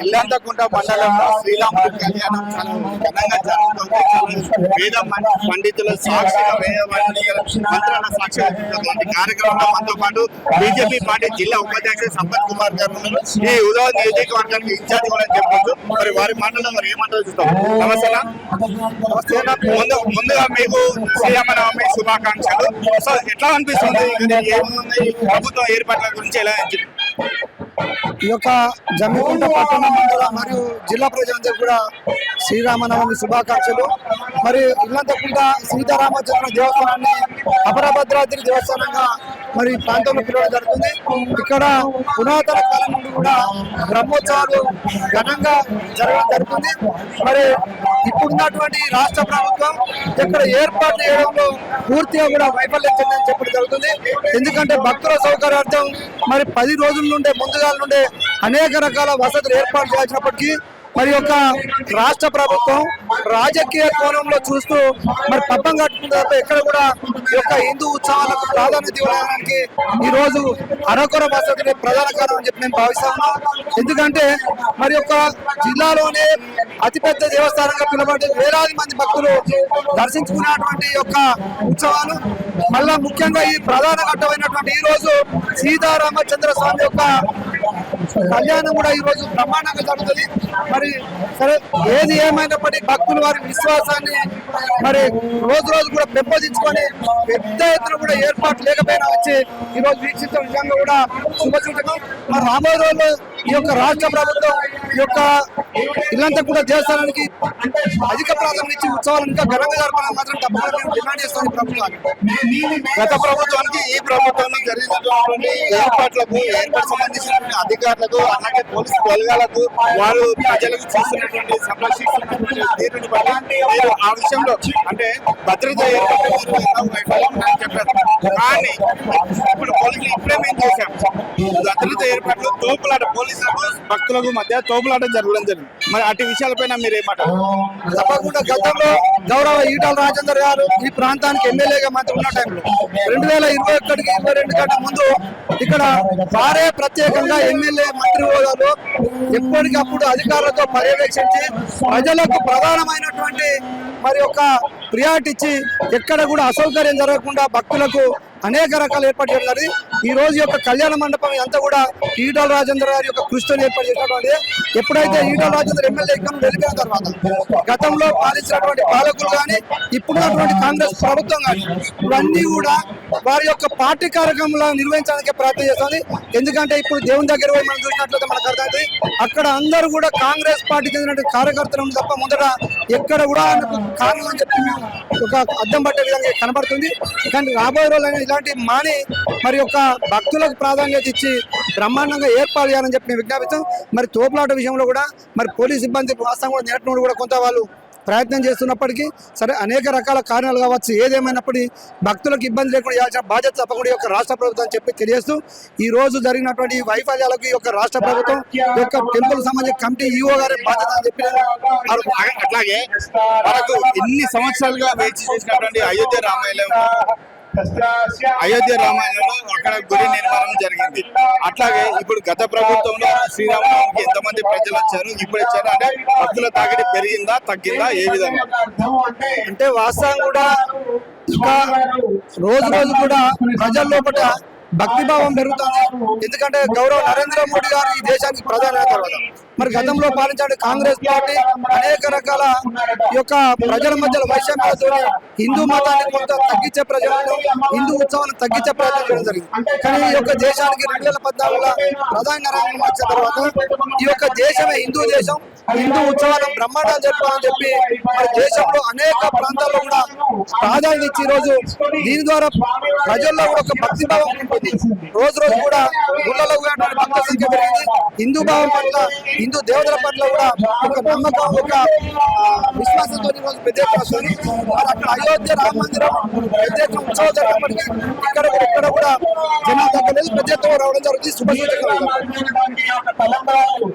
ఇల్లంతకుంట మండలంలో శ్రీరాముడి కళ్యాణం చాలా ఘనంగా జరుగుతుంది. వేద పండితుల సాక్షిగా వేద మంత్రాల సాక్షిగా కార్యక్రమంలో మనతో పాటు బీజేపీ పార్టీ జిల్లా ఉపాధ్యక్షుడు సంపత్ కుమార్ గారు ఈ ఉదయ నియోజకవర్గానికి ఇన్ఛార్జ్ కూడా చెప్పొచ్చు. మరి వారి మాటల్లో మరి ఏమంటారు చూద్దాం. నమస్తే. ముందుగా మీకు శ్రీరామనవమి శుభాకాంక్షలు. సో ఎట్లా అనిపిస్తుంది ప్రభుత్వం ఏర్పాట్ల గురించి ఎలా? ఈ యొక్క జమ్మికుంట పట్టణ మండల మరియు జిల్లా ప్రజలందరూ కూడా శ్రీరామనవమి శుభాకాంక్షలు. మరి ఇల్లంతకుంట సీతారామచంద్ర దేవస్థానాన్ని అపరభద్రాద్రి దేవస్థానంగా మరి ప్రాంతంలో పిలవడం జరుగుతుంది. ఇక్కడ పురాతన కాలం నుండి కూడా బ్రహ్మోత్సవాలు ఘనంగా జరగడం జరుగుతుంది. మరి ఇప్పుడున్నటువంటి రాష్ట్ర ప్రభుత్వం ఇక్కడ ఏర్పాటు చేయడంలో పూర్తిగా కూడా వైఫల్యం చెందని చెప్పడం జరుగుతుంది. ఎందుకంటే భక్తుల సౌకర్యార్థం మరి 10 రోజుల నుండే ముందుగా నుండే అనేక రకాల వసతులు ఏర్పాటు చేసినప్పటికీ మరి యొక్క రాష్ట్ర ప్రభుత్వం రాజకీయ కోణంలో చూస్తూ మరి పబ్బం కట్టుకున్న తప్ప ఎక్కడ కూడా ఈ యొక్క హిందూ ఉత్సవాలకు ప్రాధాన్యత ఇవ్వడానికి ఈ రోజు అరకొర వసతులే ప్రధాన కారణం అని చెప్పి నేను భావిస్తా ఉన్నాను. ఎందుకంటే మరి యొక్క జిల్లాలోనే అతిపెద్ద దేవస్థానంగా పిలువబడి వేలాది మంది భక్తులు దర్శించుకున్నటువంటి యొక్క ఉత్సవాలు మళ్ళా ముఖ్యంగా ఈ ప్రధాన ఘట్టమైనటువంటి ఈ రోజు సీతారామచంద్ర స్వామి యొక్క కళ్యాణం కూడా ఈ రోజు బ్రహ్మాండంగా జరుగుతుంది. మరి సరే ఏది ఏమైనప్పటికీ భక్తులు వారి విశ్వాసాన్ని మరి రోజు రోజు కూడా పెంపొందించుకొని పెద్ద ఎత్తున కూడా ఏర్పాటు లేకపోయినా వచ్చి ఈ రోజు వీక్షించడం నిజంగా కూడా శుభసూచకం. మరి రాబోయే రోజుల్లో ఈ యొక్క రాష్ట్ర ప్రభుత్వం ఈ యొక్క ఇల్లంతా కూడా దేవస్థానానికి అధిక ప్రాధాన్యత ఇచ్చి ఉత్సవాలు ఇంకా ఘనంగా జరపాలని మాత్రం తప్పకుండా మేము డిమాండ్ చేస్తాం ప్రభుత్వాన్ని. గత ప్రభుత్వానికి ఈ ప్రభుత్వంలో జరిగినటువంటి ఏర్పాట్లకు సంబంధించినటువంటి అధికారులకు అలాగే పోలీసు బలగాలకు వారు ప్రజలకు చేస్తున్నటువంటి సంరక్షిస్తున్నటువంటి తీరుని బట్టి ఆ విషయంలో అంటే భద్రత ఏర్పాట్లు చెప్పారు. కానీ ఇప్పుడు పోలీసులు ఇప్పుడే మేము చేశాం భద్రత ఏర్పాట్లు తోపులాట పోలీసులకు భక్తులకు మధ్య తోపులాట జరగడం జరిగింది. మరి అటు విషయాలపైన మీరు ఏమంటారు? తప్పకుండా గతంలో గౌరవ ఈటల రాజేందర్ గారు ఈ ప్రాంతానికి ఎమ్మెల్యేగా మంత్రి ఉన్న టైంలో 2021కి 22 కంటే ముందు ఇక్కడ వారే ప్రత్యేకంగా ఎమ్మెల్యే మంత్రి హోదాలో ఎప్పటికప్పుడు అధికారులతో పర్యవేక్షించి ప్రజలకు ప్రధానమైనటువంటి మరి ఒక ప్రియారిటీ ఇచ్చి ఎక్కడ కూడా అసౌకర్యం జరగకుండా భక్తులకు అనేక రకాల ఏర్పాటు చేయాలి. ఈ రోజు యొక్క కళ్యాణ మండపం అంతా కూడా ఈటల రాజేందర్ గారి యొక్క కృషితో ఏర్పాటు చేసినటువంటి ఎప్పుడైతే ఈటల రాజేందర్ ఎమ్మెల్యే ఇక్కడ వెళ్ళిపోయిన తర్వాత గతంలో పాలించినటువంటి పాలకులు కానీ ఇప్పుడున్నటువంటి కాంగ్రెస్ ప్రభుత్వం కానీ ఇవన్నీ కూడా వారి యొక్క పార్టీ కార్యక్రమాలు నిర్వహించడానికి ప్రయత్నం చేస్తుంది. ఎందుకంటే ఇప్పుడు దేవుని దగ్గర పోయి మనం చూసినట్లయితే మనకు అర్థమైంది అక్కడ అందరూ కూడా కాంగ్రెస్ పార్టీ చెందినటువంటి కార్యకర్తలు తప్ప ముందర ఎక్కడ కూడా కారణం అని చెప్పి మేము ఒక అద్దం పట్టే విధంగా కనబడుతుంది. కానీ రాబోయే రోజులైనా ఇలాంటి మాని మరి యొక్క భక్తులకు ప్రాధాన్యత ఇచ్చి బ్రహ్మాండంగా ఏర్పాటు చేయాలని చెప్పి మేము విజ్ఞాపిస్తాం. మరి తోపులాట విషయంలో కూడా మరి పోలీస్ సిబ్బంది వాస్తవం కూడా నేటి కూడా కొంత వాళ్ళు ప్రయత్నం చేస్తున్నప్పటికీ సరే అనేక రకాల కారణాలు కావచ్చు. ఏదేమైనప్పటికీ భక్తులకు ఇబ్బంది లేకుండా చేయాల్సిన బాధ్యత తప్పకుండా ఈ యొక్క రాష్ట్ర ప్రభుత్వం చెప్పి తెలియజేస్తూ ఈ రోజు జరిగినటువంటి వైఫల్యాలకు ఈ యొక్క రాష్ట్ర ప్రభుత్వం ఈ యొక్క టెంపుల్ సంబంధించిన కమిటీ ఈఓ గారి బాధ్యత అని చెప్పి అట్లాగే మనకు ఎన్ని సంవత్సరాలుగా వేచి చేసినటువంటి అయోధ్య రామాయణంలో అక్కడ గుడి నిర్మాణం జరిగింది. అట్లాగే ఇప్పుడు గత ప్రభుత్వంలో శ్రీరామనవమికి ఎంతమంది ప్రజలు వచ్చారు, ఇప్పుడు వచ్చారు అంటే భక్తుల తాకిడి పెరిగిందా తగ్గిందా ఏ విధంగా? అంటే వాస్తవం కూడా ఇంకా రోజు రోజు కూడా ప్రజల లోపల భక్తిభావం పెరుగుతుంది. ఎందుకంటే గౌరవ నరేంద్ర మోడీ గారు ఈ దేశానికి ప్రధాన తర్వాత మరి గతంలో పాలించే కాంగ్రెస్ పార్టీ అనేక రకాల ఈ యొక్క ప్రజల మధ్యలో వైషమ్యాలతో హిందూ మతాన్ని కొంత తగ్గించే ప్రజలను హిందూ ఉత్సవాలను తగ్గించే ప్రయత్నం చేయడం జరిగింది. కానీ ఈ యొక్క దేశానికి 2014లో ప్రధాని నరేంద్ర మోడీ వచ్చిన తర్వాత ఈ యొక్క దేశమే హిందూ దేశం, హిందూ ఉత్సవాలను బ్రహ్మాండంగా జరుపుకోవాలని చెప్పి మరి దేశంలో అనేక ప్రాంతాల్లో కూడా ప్రాధాన్యత ఇచ్చి ఈ రోజు దీని ద్వారా ప్రజల్లో కూడా ఒక భక్తిభావం ఉంటుంది. రోజు రోజు కూడా గుళ్ళలో భక్తుల సంఖ్య పెరిగింది. హిందూ భావం పట్ల హిందూ దేవతల పట్ల కూడా ఒక నమ్మకం ఒక విశ్వాసంతో ఈ రోజు పెద్ద వస్తుంది. అక్కడ అయోధ్య రామ మందిరం పెద్ద ఉత్సవం జరిగినప్పటికీ ఇక్కడ కూడా జనాలు తగ్గలేదు, పెద్ద రావడం జరుగుతుంది. శుభ సూచన.